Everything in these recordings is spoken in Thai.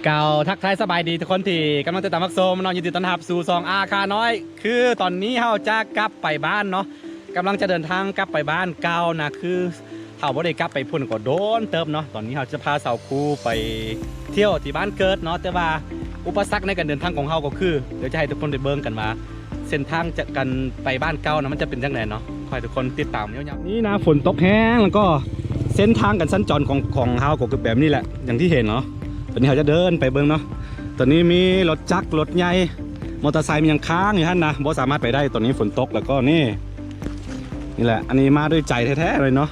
เก่าทักทายสบายดีทุกคนที่กำลังติดตามพักโซมนอนยินดีต้อนรับสู่ซองอาคาน้อยคือตอนนี้เราจะกลับไปบ้านเนาะกำลังจะเดินทางกลับไปบ้านเก่านะคือเขาบ่ได้กลับไปพุ่นก็โดนเติมเนาะตอนนี้เราจะพาสาวครูไปเที่ยวที่บ้านเกิดเนาะแต่ว่าอุปสรรคในการเดินทางของเราก็คือเดี๋ยวจะให้ทุกคนได้เบิ่งกันว่าเส้นทางจะกันไปบ้านเก่านะมันจะเป็นยังไงเนาะขอให้ทุกคนติดตามยาวๆนี่นะฝนตกแห้งแล้วก็เส้นทางกันสัญจรของเราก็คือแบบนี้แหละอย่างที่เห็นเนาะตอนนี้เราจะเดินไปเบิ่งเนาะตอนนี้มีรถจักรรถใหญ่มอเตอร์ไซค์มันยังค้างอยู่ท่านนะบ่สามารถไปได้ตอนนี้ฝนตกแล้วก็นี่แหละอันนี้มาด้วยใจแท้ๆเลยเนาะ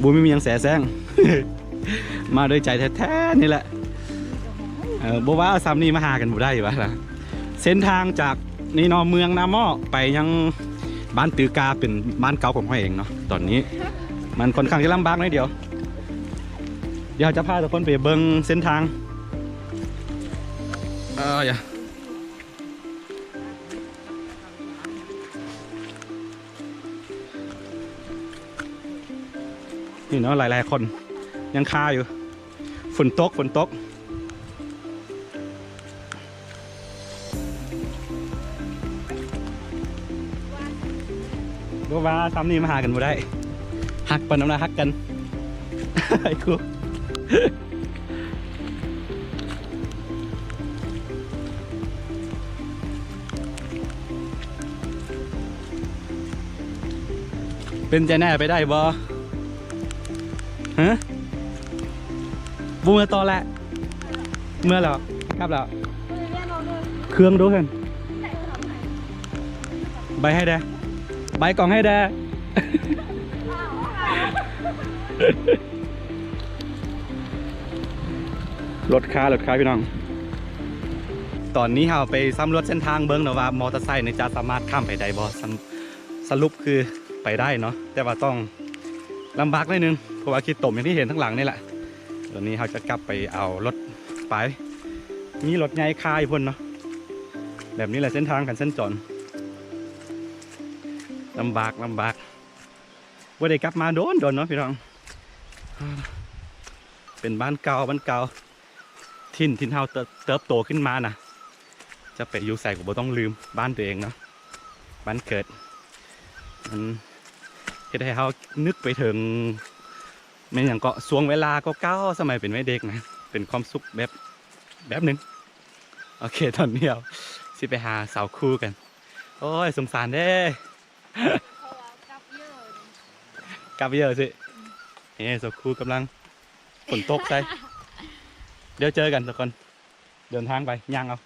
บูไม่มียังแสแซง มาด้วยใจแท้ๆนี่แหละบอกว่าซ้ำนี่มาหากันบ่ได้อยู่วะนะเส้นทางจากนี่นอเมืองนาหม้อไปยังบ้านตือกาเป็นบ้านเก่าของเขาเองเนาะตอนนี้มันค่อนข้างจะลำบากหน่อยเดียวจะพาทุกคนไปเบิ่งเส้นทางอย่านี่เนาะหลายๆคนยังคาอยู่ฝนตกบอกว่าซ้ำนี่มาหากันบ่ได้หักปนน้ำหน้าหักกัน ไอ้ครูเป็นใจแน่ไปได้บ่ฮะบูมต่อแหละเมื่อแล้วครับแล้วเครื่องดูกันใบให้แดใบกล่องให้แดรถค้าพี่น้องตอนนี้เราไปสำรวจเส้นทางเบิ้งเนาะว่ามอเตอร์ไซค์จะสามารถข้ามไปได้บ่สรุปคือไปได้เนาะแต่ว่าต้องลำบากนิดนึงเพราะว่าขี้ตมอย่างที่เห็นทั้งหลังนี่แหละตอนนี้เราจะกลับไปเอารถไปมีรถใหญ่คายพ่นเนาะแบบนี้แหละเส้นทางกันเส้นจรลำบากว่าได้กลับมาโดนเนาะพี่น้องเป็นบ้านเก่าทิ่นเฮาเติบโตขึ้นมานะจะไปอยู่ใส่ก็บ่ต้องลืมบ้านตัวเองเนาะบ้านเกิดมันเฮ็ดให้เฮานึกไปถึงแม่นอย่างก็ช่วงเวลาก็เก่าสมัยเป็นวัยเด็กนะเป็นความสุขแบบหนึ่งโอเคตอนนี้เราสิไปหาสาวคู่กันโอ้ยสงสารเด้กลับเยอะสินี่สาวคู่กำลังฝนตกใส่เดี๋ยวเจอกันทุกคนเดินทางไปย่างเอา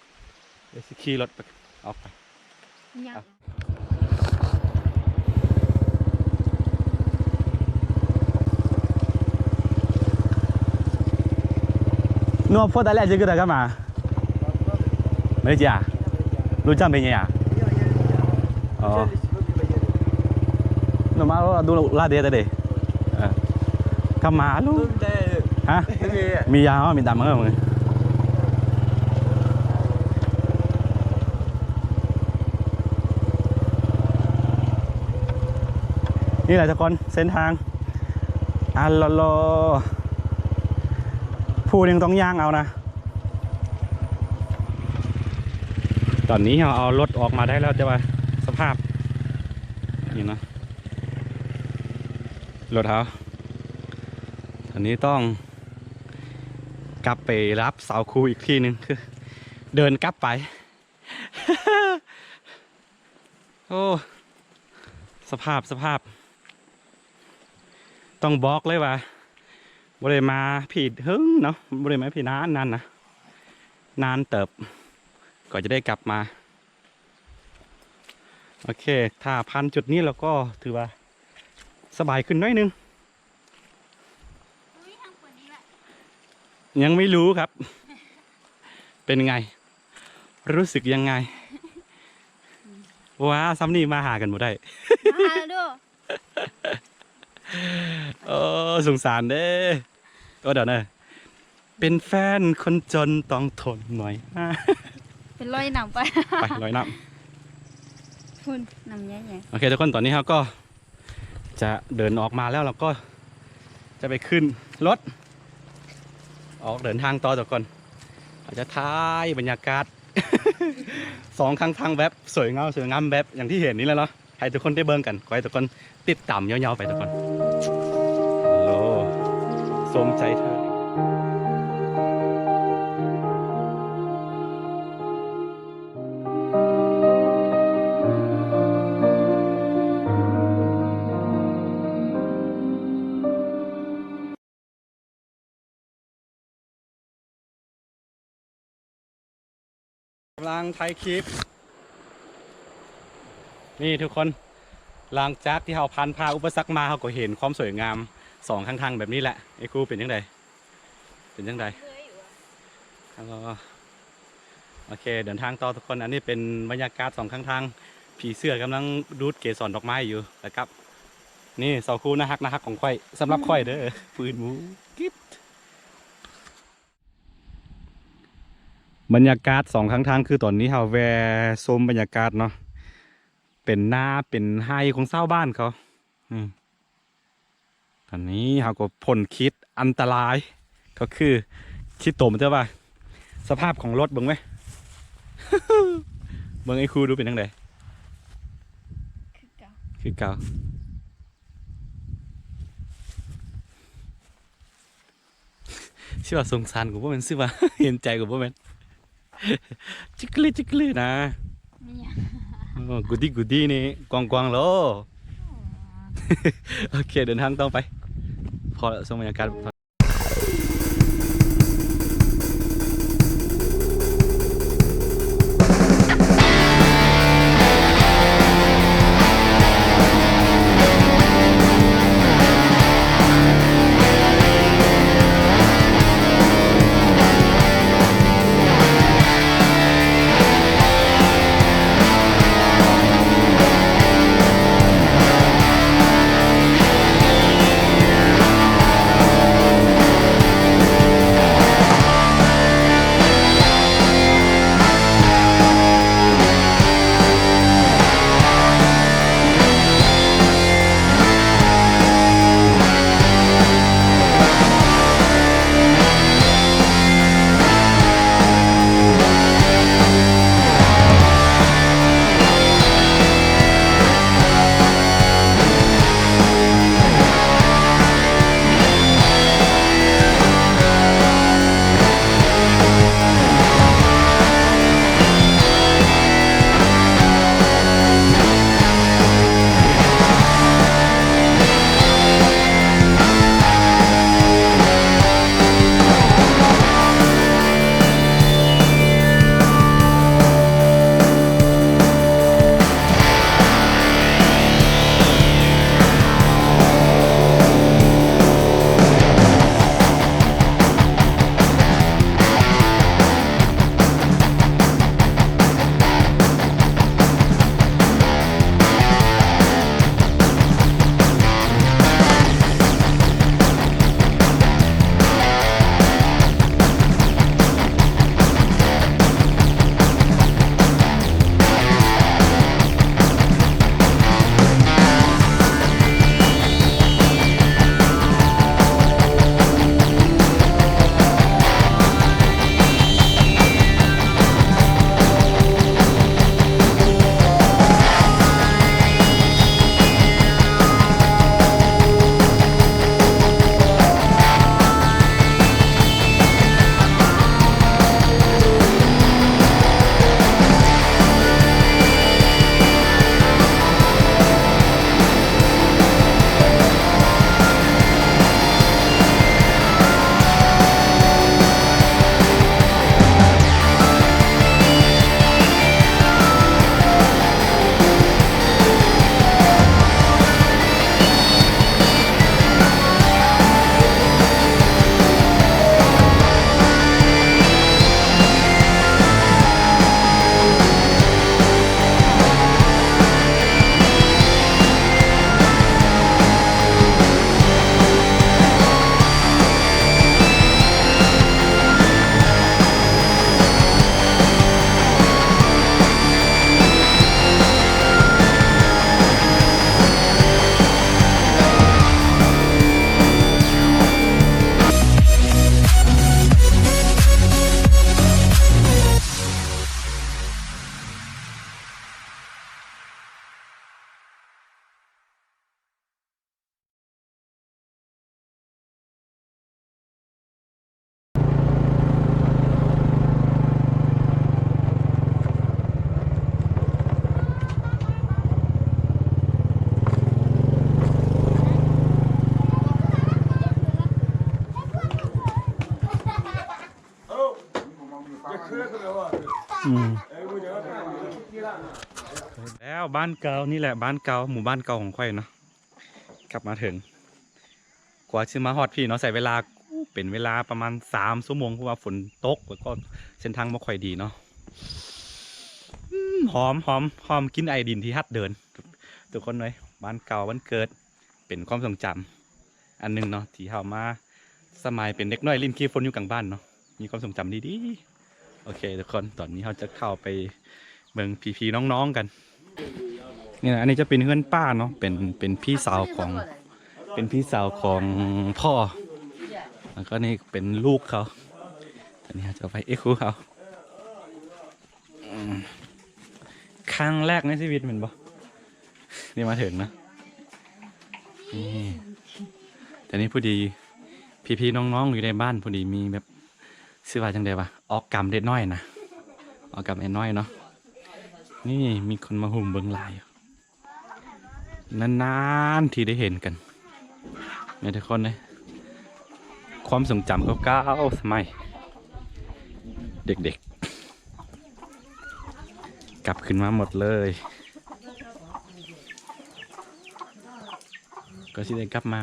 เดี๋ยวขี่รถออกไปนัวพอตอนแรกจะเกิดอะไรกันมาไม่จ้ารู้จักเป็นยังไงอ๋อนัวมาดูลาเดียแต่เด็กกำมาลูกฮะมียาวมีดำมั้งมึงนี่แหละทุกคนเส้นทางอัลโลผู้ยังต้องย่างเอานะตอนนี้เราเอารถออกมาได้แล้วแต่ว่าสภาพนี่นะรถเขาตอนนี้ต้องกลับไปรับสาวครูอีกที่หนึ่งคือเดินกลับไป โอ้สภาพต้องบอกเลยว่าบริมาผิดหึ้งเนาะบริมาผิดนานนะนานเติบก็จะได้กลับมาโอเคถ้าพันจุดนี้เราก็ถือว่าสบายขึ้นน้อยนึงยังไม่รู้ครับ เป็นไงรู้สึกยังไงว้าซ้ำนี่มาหากันหมดได้มาดู โอ้สงสารเด้ก็เดี๋ยวนะเป็นแฟนคนจนต้องทนหน่อยเป็นลอยน้ำไปลอยน้ำคุณน้ำแย่ๆโอเคทุกคนตอนนี้เราก็จะเดินออกมาแล้วเราก็จะไปขึ้นรถออกเดินทางต่อจากก่อน อาจจะท้ายบรรยากาศ สองข้างทางแบบสวยงามแบบอย่างที่เห็นนี้แล้วเนาะให้ทุกคนได้เบิ่งกันขอให้ทุกคนติดตามยาวๆไปทุกคนโลสมใจเธอกำลังถ่ายคลิปนี่ทุกคนหลังจากที่เราผ่านพาอุปสรรคมาเราก็เห็นความสวยงามสองข้างทางแบบนี้แหละไอ้ครูเป็นยังไงเป็นยังไงโอเคเดินทางต่อทุกคนอันนี้เป็นบรรยากาศสองข้างทางผีเสื้อกำลังดูดเกสรดอกไม้อยู่นะครับนี่เสาคูนะฮักของข่อยสำหรับข่อยเด้อปืนหมูกิ๊บบรรยากาศสองข้างทางคือตอนนี้เราแวะชมบรรยากาศเนาะเป็นหน้าเป็นไฮของชาวบ้านเขาตอนนี้เราก็พ้นคิดอันตรายก็คือคิดโตมันจะว่าสภาพของรถเบิ่งไหม เบิ่งไอ้ครูดูเป็นยังไง คือเก่า คือเก่าชื่อว่าสงสารกูว่ามันชื่อว่า เห็นใจกูว่ามัน จิกลี่นะ เนี่ย กูดีนี่กวางโล โอเคเดินทางต่อไป พอสมบรรยากาศ แล้วบ้านเก่านี่แหละบ้านเก่าหมู่บ้านเก่าของข่อยเนาะกลับมาถึงกว่าจะมาฮอดพี่เนาะใส่เวลาเป็นเวลาประมาณ3 ชั่วโมงเพราะว่าฝนตกแล้วก็เส้นทางไม่ค่อยดีเนาะหอมกินไอดินที่ฮัดเดินทุกคนเลยบ้านเก่าบ้านเกิดเป็นความทรงจำอันนึงเนาะที่เฮามาสมัยเป็นเด็กน้อยลิ้นขี้ฝนอยู่กลางบ้านเนาะมีความทรงจำดีๆโอเคทุกคนตอนนี้เราจะเข้าไปเมืองพี่ๆน้องๆกันนี่นะอันนี้จะเป็นเพื่อนป้าเนาะเป็นพี่สาวของพ่อแล้วก็นี่เป็นลูกเขาตอนนี้เราจะไปเอ็กคูเขาครั้งแรกในชีวิตเหมือนบ่นี่มาถึงนะนี่แต่นี่พอดีพี่ๆน้องๆอยู่ในบ้านพอดีมีแบบชื่อว่าจังไดวะออกกรรมเด็ดน้อยนะออกกรรมเด็ดน้อยเนาะนี่มีคนมาหุ่มเบิ้งลายนานๆที่ได้เห็นกันเนี่ยทุกคนเลยความทรงจำเก่าๆสมัยเด็กๆกลับขึ้นมาหมดเลยก็ที่ได้กลับมา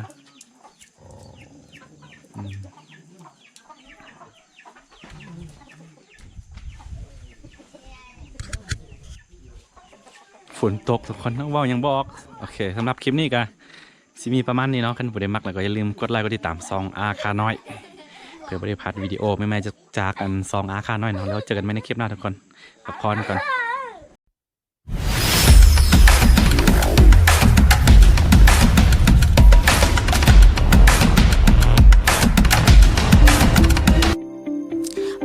ฝนตกทุกคนต้องว่ายังบอกโอเคสำหรับคลิปนี้ก็สิมีประมาณนี้เนาะคันผู้ใดมักแล้วก็อย่าลืมกดไลค์กดติดตามซองอาคาน้อยเพื่อไม่ได้พลาดวิดีโอไม่แม้จะจากอันซองอาคาน้อยเนาะแล้วเจอกันใหม่ในคลิปหน้าทุกคนพักผ่อนก่อน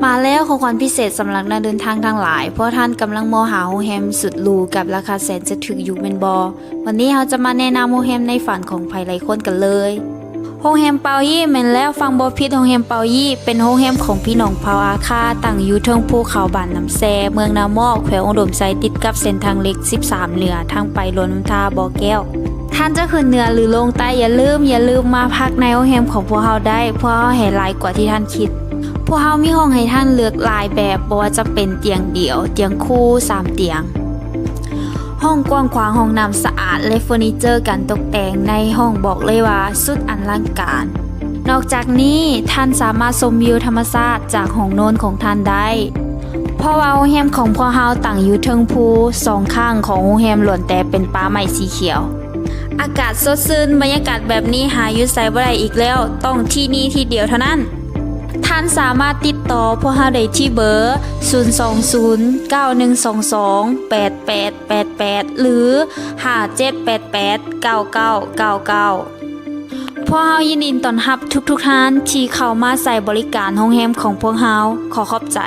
มาแล้วของขวัญพิเศษสำหรับนักเดินทางทั้งหลายเพราะท่านกำลังมองหาโฮแฮมสุดหรูกับราคาแสนจะถึกอยู่เป็นบอวันนี้เราจะมาแนะนำโฮแฮมในฝันของภัยไรคนกันเลยโฮแฮมเปายี่แม่นแล้วฟังบอพิษโฮแฮมเปายี่เป็นโฮแฮมของพี่น้องเผาอาคาตั้งอยู่เทิงภูเขาบ้านน้ำแซเมืองนามอกแขวงอุดมไซติดกับเส้นทางเล็ก13เหนือทางไปลนทาบ่อแก้วท่านจะขึ้นเหนือหรือลงใต้อย่าลืมมาพักในโฮแฮมของพวกเราได้เพราะเราให้หลายกว่าที่ท่านคิดพวกเรามีห้องให้ท่านเลือกหลายแบบบ่ว่าจะเป็นเตียงเดี่ยวเตียงคู่3เตียงห้องกว้างขวางห้องน้ำสะอาดและเฟอร์นิเจอร์การตกแต่งในห้องบอกเลยว่าสุดอลังการนอกจากนี้ท่านสามารถชมวิวธรรมชาติจากห้องโน้นของท่านได้เพราะว่าโฮแฮมของพวกเราตั้งอยู่เทิงภู2ข้างของโฮแฮมล้วนแต่เป็นป่าไม้สีเขียวอากาศสดชื่นบรรยากาศแบบนี้หาอยู่ไสบ่ได้อีกแล้วต้องที่นี่ที่เดียวเท่านั้นท่านสามารถติดต่อพวกเราได้ที่เบอร์ 02091228888 หรือ 57889999 พวกเรายินดีต้อนรับทุกท่านที่เข้ามาใส่บริการโรงแรมของพวกเราขอขอบใจ